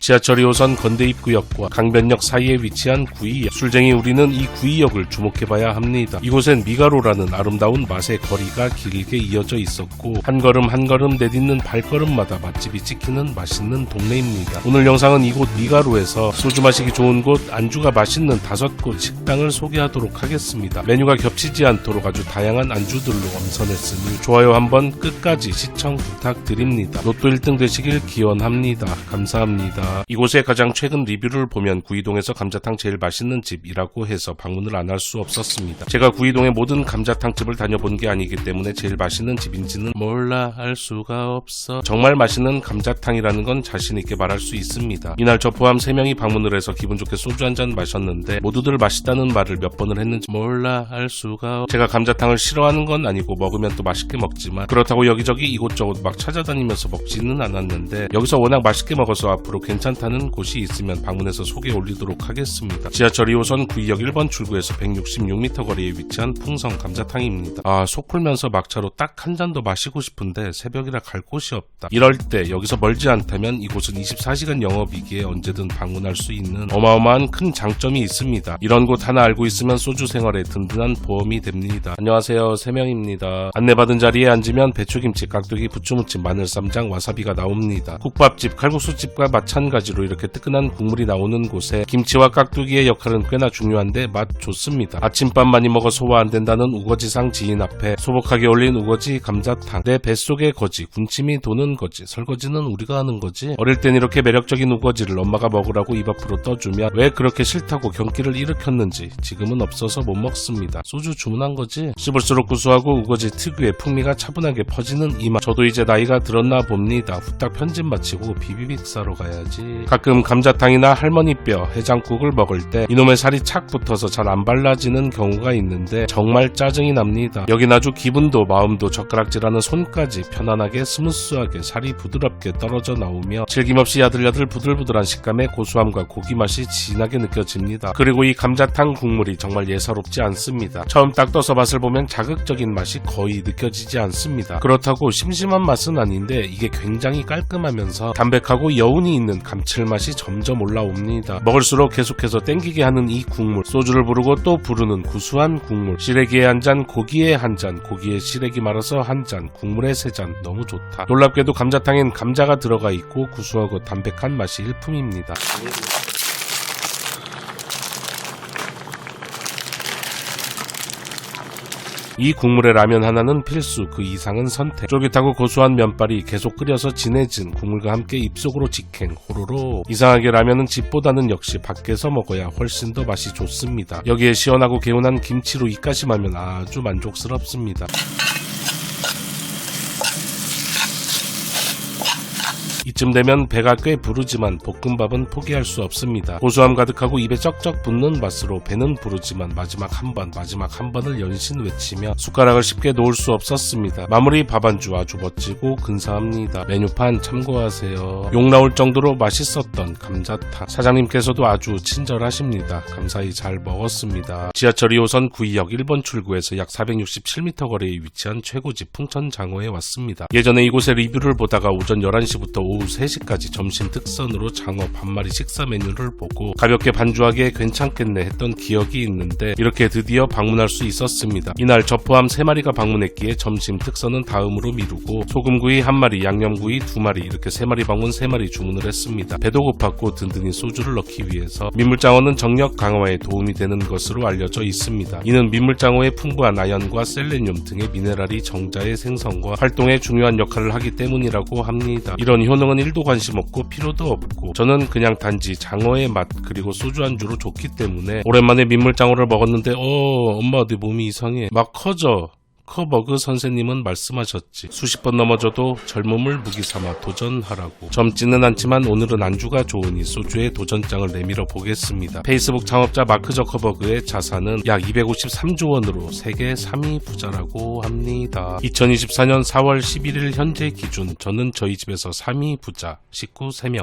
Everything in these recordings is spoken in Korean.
지하철 2호선 건대입구역과 강변역 사이에 위치한 구이역. 술쟁이 우리는 이 구이역을 주목해봐야 합니다. 이곳엔 미가로라는 아름다운 맛의 거리가 길게 이어져 있었고 한 걸음 한 걸음 내딛는 발걸음마다 맛집이 찍히는 맛있는 동네입니다. 오늘 영상은 이곳 미가로에서 소주 마시기 좋은 곳, 안주가 맛있는 5곳 식당을 소개하도록 하겠습니다. 메뉴가 겹치지 않도록 아주 다양한 안주들로 엄선했으니 좋아요 한번 끝까지 시청 부탁드립니다. 로또 1등 되시길 기원합니다. 감사합니다. 이곳의 가장 최근 리뷰를 보면 구이동에서 감자탕 제일 맛있는 집이라고 해서 방문을 안 할 수 없었습니다. 제가 구이동의 모든 감자탕집을 다녀본 게 아니기 때문에 제일 맛있는 집인지는 몰라 알 수가 없어. 정말 맛있는 감자탕이라는 건 자신있게 말할 수 있습니다. 이날 저 포함 3명이 방문을 해서 기분 좋게 소주 한잔 마셨는데 모두들 맛있다는 말을 몇 번을 했는지 몰라 알 수가 없어. 제가 감자탕을 싫어하는 건 아니고 먹으면 또 맛있게 먹지만 그렇다고 여기저기 이곳저곳 막 찾아다니면서 먹지는 않았는데 여기서 워낙 맛있게 먹어서 앞으로 괜찮다는 곳이 있으면 방문해서 소개 올리도록 하겠습니다. 지하철 2호선 구이역 1번 출구에서 166m 거리에 위치한 풍성 감자탕입니다. 속 풀면서 막차로 딱 한 잔 더 마시고 싶은데 새벽이라 갈 곳이 없다. 이럴 때 여기서 멀지 않다면 이곳은 24시간 영업이기에 언제든 방문할 수 있는 어마어마한 큰 장점이 있습니다. 이런 곳 하나 알고 있으면 소주 생활에 든든한 보험이 됩니다. 안녕하세요, 3명입니다. 안내받은 자리에 앉으면 배추김치, 깍두기, 부추무침, 마늘, 쌈장, 와사비가 나옵니다. 국밥집, 칼국수집과 마찬가지로 이렇게 뜨끈한 국물이 나오는 곳에 김치와 깍두기의 역할은 꽤나 중요한데 맛 좋습니다. 아침밥 많이 먹어 소화 안 된다는 우거지상 지인 앞에 소복하게 올린 우거지 감자탕. 내 뱃속의 거지, 군침이 도는 거지, 설거지는 우리가 하는 거지. 어릴 땐 이렇게 매력적인 우거지를 엄마가 먹으라고 입 앞으로 떠주면 왜 그렇게 싫다고 경기를 일으켰는지 지금은 없어서 못 먹습니다. 소주 주문한 거지. 씹을수록 구수하고 우거지 특유의 풍미가 차분하게 퍼지는 이 맛. 저도 이제 나이가 들었나 봅니다. 후딱 편집 마치고 비비빅 사러 가야지. 가끔 감자탕이나 할머니 뼈, 해장국을 먹을 때 이놈의 살이 착 붙어서 잘 안 발라지는 경우가 있는데 정말 짜증이 납니다. 여긴 아주 기분도 마음도 젓가락질하는 손까지 편안하게 스무스하게 살이 부드럽게 떨어져 나오며 질김없이 야들야들 부들부들한 식감의 고소함과 고기 맛이 진하게 느껴집니다. 그리고 이 감자탕 국물이 정말 예사롭지 않습니다. 처음 딱 떠서 맛을 보면 자극적인 맛이 거의 느껴지지 않습니다. 그렇다고 심심한 맛은 아닌데 이게 굉장히 깔끔하면서 담백하고 여운이 있는 감칠맛이 점점 올라옵니다. 먹을수록 계속해서 땡기게 하는 이 국물, 소주를 부르고 또 부르는 구수한 국물, 시래기에 한 잔, 고기에 한 잔, 고기에 시래기 말아서 한 잔, 국물에 3잔, 너무 좋다. 놀랍게도 감자탕엔 감자가 들어가 있고 구수하고 담백한 맛이 일품입니다. 이 국물에 라면 하나는 필수, 그 이상은 선택. 쫄깃하고 고소한 면발이 계속 끓여서 진해진 국물과 함께 입속으로 직행, 호로로. 이상하게 라면은 집보다는 역시 밖에서 먹어야 훨씬 더 맛이 좋습니다. 여기에 시원하고 개운한 김치로 입가심하면 아주 만족스럽습니다. 이쯤 되면 배가 꽤 부르지만 볶음밥은 포기할 수 없습니다. 고소함 가득하고 입에 쩍쩍 붙는 맛으로 배는 부르지만 마지막 한 번을 연신 외치며 숟가락을 쉽게 놓을 수 없었습니다. 마무리 밥 안주 아주 멋지고 근사합니다. 메뉴판 참고하세요. 욕 나올 정도로 맛있었던 감자탕. 사장님께서도 아주 친절하십니다. 감사히 잘 먹었습니다. 지하철 2호선 구이역 1번 출구에서 약 467m 거리에 위치한 최고집 풍천장어에 왔습니다. 예전에 이곳의 리뷰를 보다가 오전 11시부터 오후 3시까지 점심 특선으로 장어 반마리 식사 메뉴를 보고 가볍게 반주하기에 괜찮겠네 했던 기억이 있는데 이렇게 드디어 방문할 수 있었습니다. 이날 저 포함 3마리가 방문했기에 점심 특선은 다음으로 미루고 소금구이 1마리, 양념구이 2마리 이렇게 3마리 방문 3마리 주문을 했습니다. 배도 고팠고 든든히 소주를 넣기 위해서. 민물장어는 정력 강화에 도움이 되는 것으로 알려져 있습니다. 이는 민물장어의 풍부한 아연과 셀레늄 등의 미네랄이 정자의 생성과 활동에 중요한 역할을 하기 때문이라고 합니다. 이런 효능은 1도 관심 없고 필요도 없고 저는 그냥 단지 장어의 맛 그리고 소주 안주로 좋기 때문에 오랜만에 민물장어를 먹었는데 엄마 내 몸이 이상해 막 커져. 커버그 선생님은 말씀하셨지. 수십 번 넘어져도 젊음을 무기삼아 도전하라고. 젊지는 않지만 오늘은 안주가 좋으니 소주에 도전장을 내밀어 보겠습니다. 페이스북 창업자 마크 저커버그의 자산은 약 253조 원으로 세계 3위 부자라고 합니다. 2024년 4월 11일 현재 기준 저는 저희 집에서 3위 부자 식구 3명.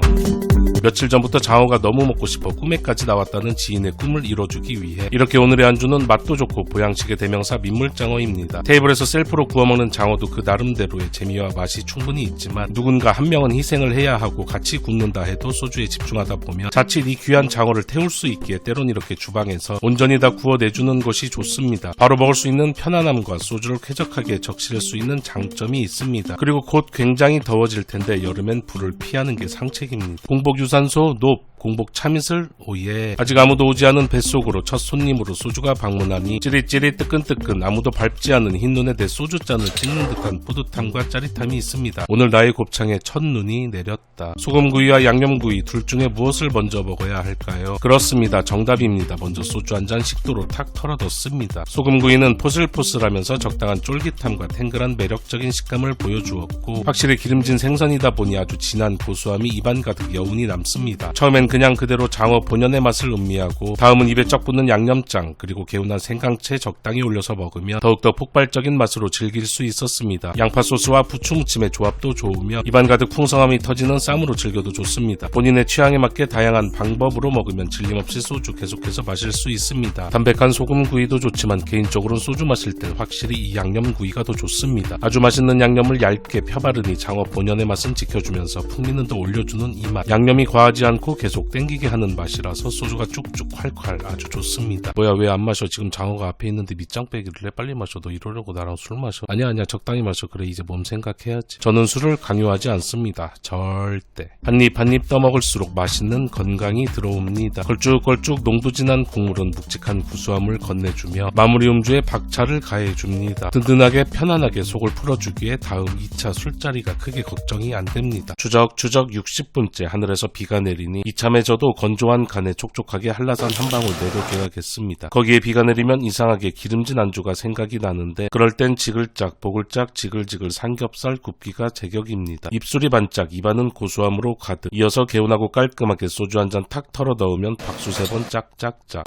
며칠 전부터 장어가 너무 먹고 싶어 꿈에까지 나왔다는 지인의 꿈을 이뤄주기 위해 이렇게 오늘의 안주는 맛도 좋고 보양식의 대명사 민물장어입니다. 테이블에서 셀프로 구워먹는 장어도 그 나름대로의 재미와 맛이 충분히 있지만 누군가 한 명은 희생을 해야 하고 같이 굽는다 해도 소주에 집중하다 보면 자칫 이 귀한 장어를 태울 수 있기에 때론 이렇게 주방에서 온전히 다 구워내주는 것이 좋습니다. 바로 먹을 수 있는 편안함과 소주를 쾌적하게 적실 수 있는 장점이 있습니다. 그리고 곧 굉장히 더워질 텐데 여름엔 불을 피하는 게 상책입니다. 공복 유산소, 높, 공복 참이슬, 오예. 아직 아무도 오지 않은 뱃속으로 첫 손님으로 소주가 방문하니 찌릿찌릿 뜨끈뜨끈 아무도 밟지 않은 흰눈에 내 소주잔을 찍는 듯한 뿌듯함과 짜릿함이 있습니다. 오늘 나의 곱창에 첫눈이 내렸다. 소금구이와 양념구이 둘 중에 무엇을 먼저 먹어야 할까요? 그렇습니다. 정답입니다. 먼저 소주 한 잔 식도로 탁 털어뒀습니다. 소금구이는 포슬포슬하면서 적당한 쫄깃함과 탱글한 매력적인 식감을 보여주었고 확실히 기름진 생선이다 보니 아주 진한 고소함이 입안 가득 여운이 남습니다. 처음엔 그냥 그대로 장어 본연의 맛을 음미하고 다음은 입에 쩍 붙는 양념장 그리고 개운한 생강채 적당히 올려서 먹으며 더욱더 폭발적인 맛으로 즐길 수 있었습니다. 양파 소스와 부추무침의 조합도 좋으며 입안 가득 풍성함이 터지는 쌈으로 즐겨도 좋습니다. 본인의 취향에 맞게 다양한 방법으로 먹으면 질림없이 소주 계속해서 마실 수 있습니다. 담백한 소금구이도 좋지만 개인적으로는 소주 마실 땐 확실히 이 양념구이가 더 좋습니다. 아주 맛있는 양념을 얇게 펴바르니 장어 본연의 맛은 지켜주면서 풍미는 더 올려주는 이 맛. 양념이 과하지 않고 계속 땡기게 하는 맛이라서 소주가 쭉쭉 콸콸 아주 좋습니다. 뭐야 왜 안 마셔? 지금 장어가 앞에 있는데 밑장 빼기를 해. 빨리 마셔. 너 이러려고 나랑 술 마셔? 아니야 적당히 마셔. 그래 이제 몸 생각해야지. 저는 술을 강요하지 않습니다. 절대. 한입 한입 떠먹을수록 맛있는 건강이 들어옵니다. 걸쭉걸쭉 농도 진한 국물은 묵직한 구수함을 건네주며 마무리 음주에 박차를 가해줍니다. 든든하게 편안하게 속을 풀어주기에 다음 2차 술자리가 크게 걱정이 안됩니다. 추적추적 60분째 하늘에서 비가 내리니 이참에 저도 건조한 간에 촉촉하게 한라산 한 방울 내려줘야겠습니다. 거기에 비가 내리면 이상하게 기름진 안주가 생각이 나는데 그럴 땐 지글짝 보글짝 지글지글 삼겹살 굽기가 제격입니다. 입술이 반짝 입안은 고소함으로 가득 이어서 개운하고 깔끔하게 소주 한 잔 탁 털어 넣으면 박수 3번 짝짝짝.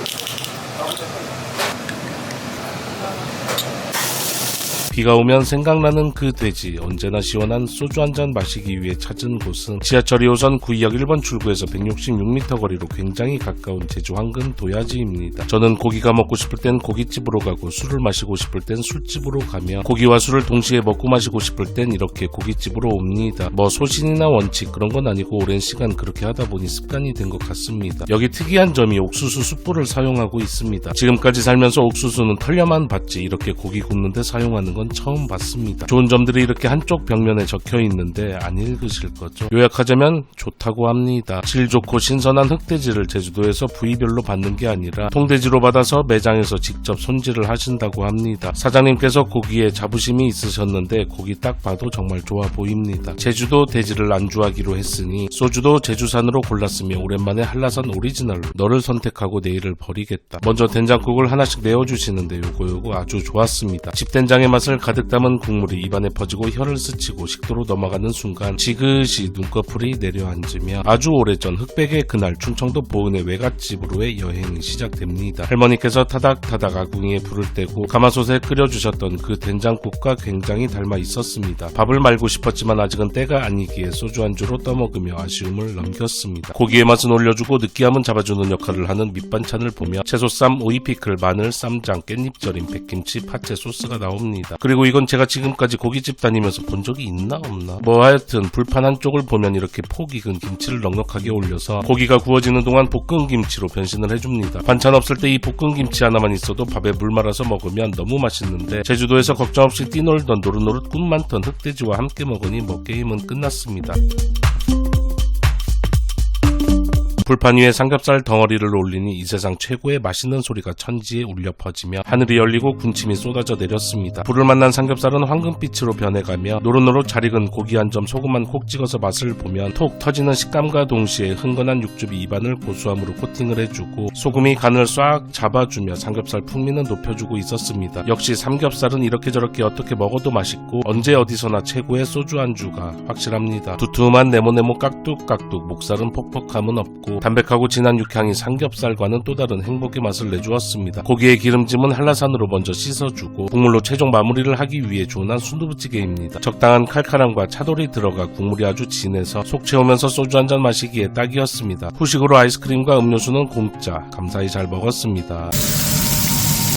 비가 오면 생각나는 그 돼지. 언제나 시원한 소주 한 잔 마시기 위해 찾은 곳은 지하철 2호선 구의역 1번 출구에서 166m 거리로 굉장히 가까운 제주 황금 도야지입니다. 저는 고기가 먹고 싶을 땐 고깃집으로 가고 술을 마시고 싶을 땐 술집으로 가며 고기와 술을 동시에 먹고 마시고 싶을 땐 이렇게 고깃집으로 옵니다. 뭐 소신이나 원칙 그런 건 아니고 오랜 시간 그렇게 하다 보니 습관이 된 것 같습니다. 여기 특이한 점이 옥수수 숯불을 사용하고 있습니다. 지금까지 살면서 옥수수는 털려만 봤지 이렇게 고기 굽는데 사용하는 건 처음 봤습니다. 좋은 점들이 이렇게 한쪽 벽면에 적혀 있는데 안 읽으실 거죠? 요약하자면 좋다고 합니다. 질 좋고 신선한 흑돼지를 제주도에서 부위별로 받는 게 아니라 통돼지로 받아서 매장에서 직접 손질을 하신다고 합니다. 사장님께서 고기에 자부심이 있으셨는데 고기 딱 봐도 정말 좋아 보입니다. 제주도 돼지를 안주하기로 했으니 소주도 제주산으로 골랐으며 오랜만에 한라산 오리지널로 너를 선택하고 내일을 버리겠다. 먼저 된장국을 하나씩 내어주시는데 요거 아주 좋았습니다. 집된장의 맛을 가득 담은 국물이 입안에 퍼지고 혀를 스치고 식도로 넘어가는 순간 지그시 눈꺼풀이 내려앉으며 아주 오래전 흑백의 그날 충청도 보은의 외갓집으로의 여행이 시작됩니다. 할머니께서 타닥타닥 아궁이에 불을 떼고 가마솥에 끓여주셨던 그 된장국과 굉장히 닮아 있었습니다. 밥을 말고 싶었지만 아직은 때가 아니기에 소주 안주로 떠먹으며 아쉬움을 넘겼습니다. 고기의 맛은 올려주고 느끼함은 잡아주는 역할을 하는 밑반찬을 보며 채소쌈, 오이피클, 마늘, 쌈장, 깻잎절임, 백김치, 파채 소스가 나옵니다. 그리고 이건 제가 지금까지 고깃집 다니면서 본 적이 있나 없나? 뭐 하여튼 불판 한쪽을 보면 이렇게 폭 익은 김치를 넉넉하게 올려서 고기가 구워지는 동안 볶음김치로 변신을 해줍니다. 반찬 없을 때 이 볶음김치 하나만 있어도 밥에 물 말아서 먹으면 너무 맛있는데 제주도에서 걱정 없이 뛰놀던 노릇노릇 꿈 많던 흑돼지와 함께 먹으니 뭐 게임은 끝났습니다. 불판 위에 삼겹살 덩어리를 올리니 이 세상 최고의 맛있는 소리가 천지에 울려 퍼지며 하늘이 열리고 군침이 쏟아져 내렸습니다. 불을 만난 삼겹살은 황금빛으로 변해가며 노릇노릇 잘 익은 고기 한 점 소금만 콕 찍어서 맛을 보면 톡 터지는 식감과 동시에 흥건한 육즙이 입안을 고소함으로 코팅을 해주고 소금이 간을 싹 잡아주며 삼겹살 풍미는 높여주고 있었습니다. 역시 삼겹살은 이렇게 저렇게 어떻게 먹어도 맛있고 언제 어디서나 최고의 소주 안주가 확실합니다. 두툼한 네모네모 깍둑깍둑 목살은 퍽퍽함은 없고 담백하고 진한 육향이 삼겹살과는 또 다른 행복의 맛을 내주었습니다. 고기의 기름짐은 한라산으로 먼저 씻어주고 국물로 최종 마무리를 하기 위해 주문한 순두부찌개입니다. 적당한 칼칼함과 차돌이 들어가 국물이 아주 진해서 속 채우면서 소주 한잔 마시기에 딱이었습니다. 후식으로 아이스크림과 음료수는 공짜. 감사히 잘 먹었습니다.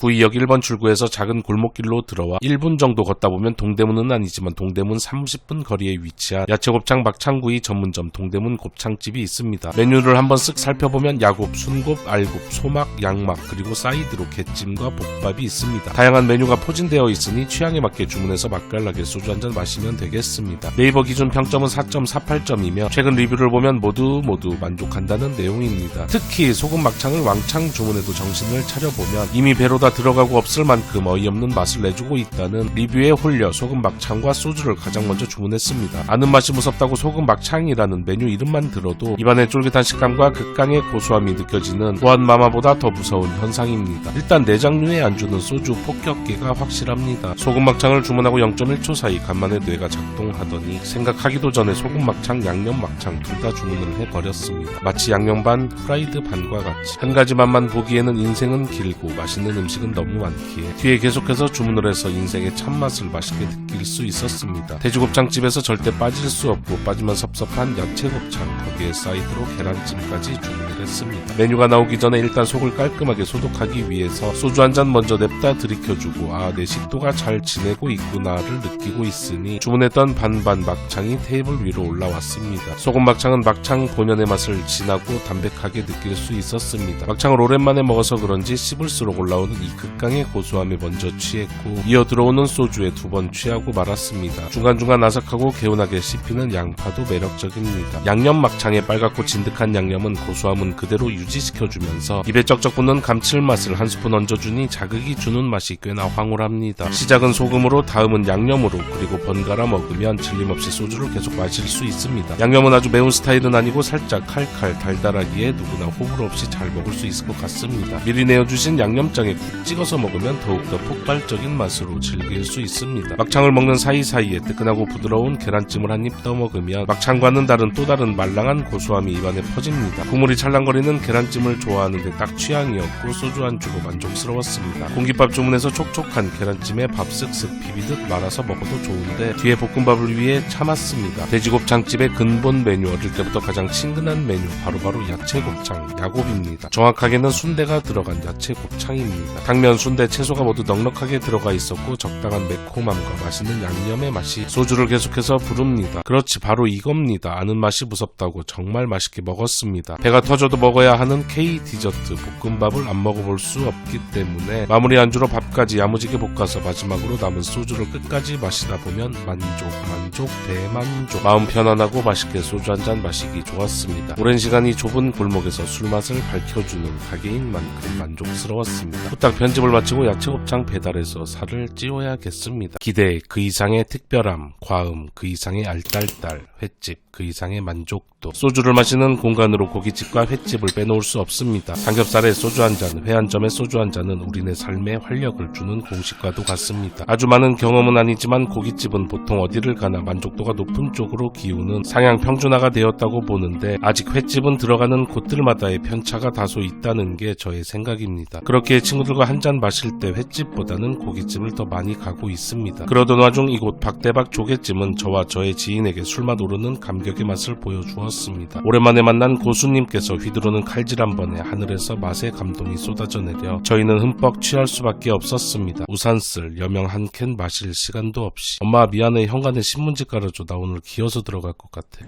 구이역 1번 출구에서 작은 골목길로 들어와 1분 정도 걷다 보면 동대문은 아니지만 동대문 30분 거리에 위치한 야채곱창 막창구이 전문점 동대문 곱창집이 있습니다. 메뉴를 한번 쓱 살펴보면 야곱, 순곱, 알곱, 소막, 양막 그리고 사이드로 갯찜과 볶밥이 있습니다. 다양한 메뉴가 포진되어 있으니 취향에 맞게 주문해서 맛깔나게 소주 한잔 마시면 되겠습니다. 네이버 기준 평점은 4.48점이며 최근 리뷰를 보면 모두 만족한다는 내용입니다. 특히 소금 막창을 왕창 주문해도 정신을 차려보면 이미 배로 다 들어가고 없을 만큼 어이없는 맛을 내주고 있다는 리뷰에 홀려 소금 막창과 소주를 가장 먼저 주문했습니다. 아는 맛이 무섭다고 소금 막창이라는 메뉴 이름만 들어도 입안의 쫄깃한 식감과 극강의 고소함이 느껴지는 보안마마보다 더 무서운 현상입니다. 일단 내장류의 안주는 소주 폭격기가 확실합니다. 소금 막창을 주문하고 0.1초 사이 간만에 뇌가 작동하더니 생각하기도 전에 소금 막창, 양념 막창 둘 다 주문을 해버렸습니다. 마치 양념 반, 프라이드 반과 같이 한 가지 맛만 보기에는 인생은 길고 맛있는 음식은 너무 많기에 뒤에 계속해서 주문을 해서 인생의 참맛을 맛있게 느낄 수 있었습니다. 돼지곱창집에서 절대 빠질 수 없고 빠지면 섭섭한 야채곱창, 거기에 사이드로 계란찜까지 주문을 했습니다. 메뉴가 나오기 전에 일단 속을 깔끔하게 소독하기 위해서 소주 한 잔 먼저 냅다 들이켜주고 내 식도가 잘 지내고 있구나를 느끼고 있으니 주문했던 반반 막창이 테이블 위로 올라왔습니다. 소금 막창은 막창 본연의 맛을 진하고 담백하게 느낄 수 있었습니다. 막창을 오랜만에 먹어서 그런지 씹을수록 올라오는 이 극강의 고소함에 먼저 취했고 이어 들어오는 소주에 두 번 취하고 말았습니다. 중간중간 아삭하고 개운하게 씹히는 양파도 매력적입니다. 양념 막창의 빨갛고 진득한 양념은 고소함은 그대로 유지시켜주면서 입에 쩍쩍 붙는 감칠맛을 한 스푼 얹어주니 자극이 주는 맛이 꽤나 황홀합니다. 시작은 소금으로 다음은 양념으로 그리고 번갈아 먹으면 질림없이 소주를 계속 마실 수 있습니다. 양념은 아주 매운 스타일은 아니고 살짝 칼칼 달달하기에 누구나 호불호 없이 잘 먹을 수 있을 것 같습니다. 미리 내어주신 양념장에 국 찍어서 먹으면 더욱더 폭발적인 맛으로 즐길 수 있습니다. 막창을 먹는 사이사이에 뜨끈하고 부드러운 계란찜을 한 입 떠먹으면 막창과는 다른 또 다른 말랑한 고소함이 입안에 퍼집니다. 국물이 찰랑거리는 계란찜을 좋아하는데 딱 취향이었고 소주 안주로 만족스러웠습니다. 공깃밥 주문해서 촉촉한 계란찜에 밥 쓱쓱 비비듯 말아서 먹어도 좋은데 뒤에 볶음밥을 위해 참았습니다. 돼지곱창집의 근본 메뉴, 어릴 때부터 가장 친근한 메뉴 바로 야채곱창, 야곱입니다. 정확하게는 순대가 들어간 야채곱창입니다. 당면, 순대, 채소가 모두 넉넉하게 들어가 있었고 적당한 매콤함과 맛있는 양념의 맛이 소주를 계속해서 부릅니다. 그렇지, 바로 이겁니다. 아는 맛이 무섭다고 정말 맛있게 먹었습니다. 배가 터져도 먹어야 하는 K 디저트 볶음밥을 안 먹어볼 수 없기 때문에 마무리 안주로 밥까지 야무지게 볶아서 마지막으로 남은 소주를 끝까지 마시다 보면 만족, 대만족. 마음 편안하고 맛있게 소주 한잔 마시기 좋았습니다. 오랜 시간이 좁은 골목에서 술맛을 밝혀주는 가게인 만큼 만족스러웠습니다. 후딱 편집을 마치고 야채곱창 배달해서 살을 찌워야겠습니다. 기대 그 이상의 특별함, 과음 그 이상의 알딸딸, 횟집 그 이상의 만족도. 소주를 마시는 공간으로 고깃집과 횟집을 빼놓을 수 없습니다. 삼겹살에 소주 한 잔, 회 한 점에 소주 한 잔은 우리네 삶에 활력을 주는 공식과도 같습니다. 아주 많은 경험은 아니지만 고깃집은 보통 어디를 가나 만족도가 높은 쪽으로 기우는 상향 평준화가 되었다고 보는데 아직 횟집은 들어가는 곳들마다의 편차가 다소 있다는 게 저의 생각입니다. 그렇게 친구들과 한 잔 마실 때 횟집보다는 고깃집을 더 많이 가고 있습니다. 그러던 와중 이곳 박대박 조개찜은 저와 저의 지인에게 술맛 오르는 감격의 맛을 보여주었습니다. 오랜만에 만난 고수님께서 휘두르는 칼질 한 번에 하늘에서 맛의 감동이 쏟아져 내려 저희는 흠뻑 취할 수밖에 없었습니다. 우산쓸 여명 한 캔 마실 시간도 없이. 엄마 미안해, 현관에 신문지 깔아줘. 나 오늘 기어서 들어갈 것 같아.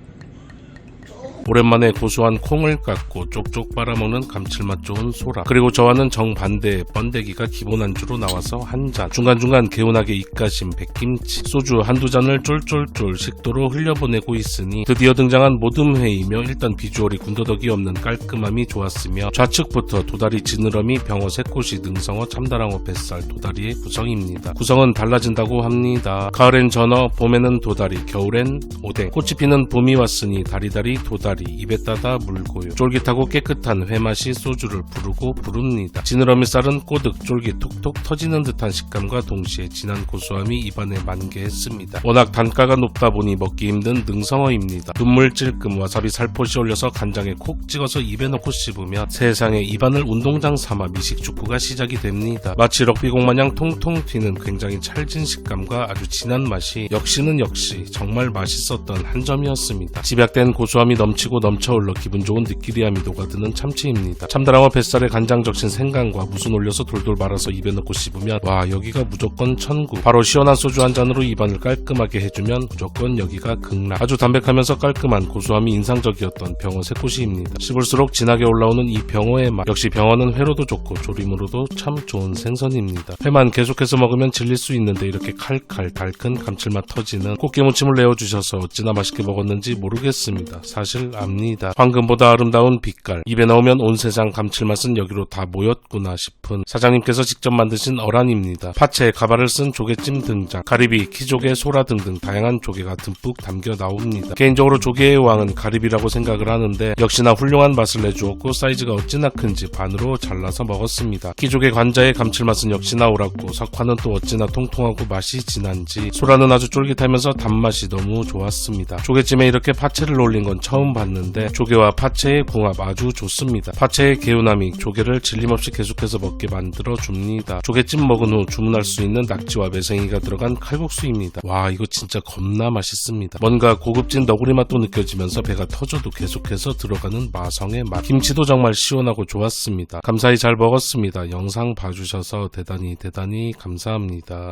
오랜만에 고소한 콩을 깎고 쪽쪽 빨아먹는 감칠맛 좋은 소라, 그리고 저와는 정반대의 번데기가 기본 안주로 나와서 한 잔, 중간중간 개운하게 입가심 백김치, 소주 한두 잔을 쫄쫄쫄 식도로 흘려보내고 있으니 드디어 등장한 모듬회이며 일단 비주얼이 군더더기 없는 깔끔함이 좋았으며 좌측부터 도다리, 지느러미, 병어, 새꼬시, 능성어, 참다랑어, 뱃살, 도다리의 구성입니다. 구성은 달라진다고 합니다. 가을엔 전어, 봄에는 도다리, 겨울엔 오뎅. 꽃이 피는 봄이 왔으니 다리다리 도다리 입에 따다 물고요. 쫄깃하고 깨끗한 회맛이 소주를 부르고 부릅니다. 지느러미살은 꼬득 쫄깃 톡톡 터지는 듯한 식감과 동시에 진한 고소함이 입안에 만개했습니다. 워낙 단가가 높다 보니 먹기 힘든 능성어입니다. 눈물 찔끔 와사비 살포시 올려서 간장에 콕 찍어서 입에 넣고 씹으면 세상에 입안을 운동장 삼아 미식축구가 시작이 됩니다. 마치 럭비공 마냥 통통 튀는 굉장히 찰진 식감과 아주 진한 맛이 역시 정말 맛있었던 한 점이었습니다. 집약된 고소함이 넘치고 넘치고 넘쳐흘러 기분 좋은 느끼리함이 녹아드는 참치입니다. 참다랑어 뱃살에 간장 적신 생강과 무순 올려서 돌돌 말아서 입에 넣고 씹으면 와, 여기가 무조건 천국. 바로 시원한 소주 한 잔으로 입안을 깔끔하게 해주면 무조건 여기가 극락. 아주 담백하면서 깔끔한 고소함이 인상적이었던 병어 새꼬시입니다. 씹을수록 진하게 올라오는 이 병어의 맛. 역시 병어는 회로도 좋고 조림으로도 참 좋은 생선입니다. 회만 계속해서 먹으면 질릴 수 있는데 이렇게 칼칼 달큰 감칠맛 터지는 꽃게무침을 내어주셔서 어찌나 맛있게 먹었는지 모르겠습니다. 사실 압니다. 황금보다 아름다운 빛깔. 입에 넣으면 온 세상 감칠맛은 여기로 다 모였구나 싶은 사장님께서 직접 만드신 어란입니다. 파채에 가발을 쓴 조개찜 등장. 가리비, 키조개, 소라 등등 다양한 조개가 듬뿍 담겨 나옵니다. 개인적으로 조개의 왕은 가리비라고 생각을 하는데 역시나 훌륭한 맛을 내주었고 사이즈가 어찌나 큰지 반으로 잘라서 먹었습니다. 키조개 관자의 감칠맛은 역시나 옳았고 석화는 또 어찌나 통통하고 맛이 진한지 소라는 아주 쫄깃하면서 단맛이 너무 좋았습니다. 조개찜에 이렇게 파채를 올린 건 처음 봤는데 조개와 파채의 궁합 아주 좋습니다. 파채의 개운함이 조개를 질림없이 계속해서 먹게 만들어 줍니다. 조개찜 먹은 후 주문할 수 있는 낙지와 매생이가 들어간 칼국수입니다. 와, 이거 진짜 겁나 맛있습니다. 뭔가 고급진 너구리 맛도 느껴지면서 배가 터져도 계속해서 들어가는 마성의 맛. 김치도 정말 시원하고 좋았습니다. 감사히 잘 먹었습니다. 영상 봐주셔서 대단히 감사합니다.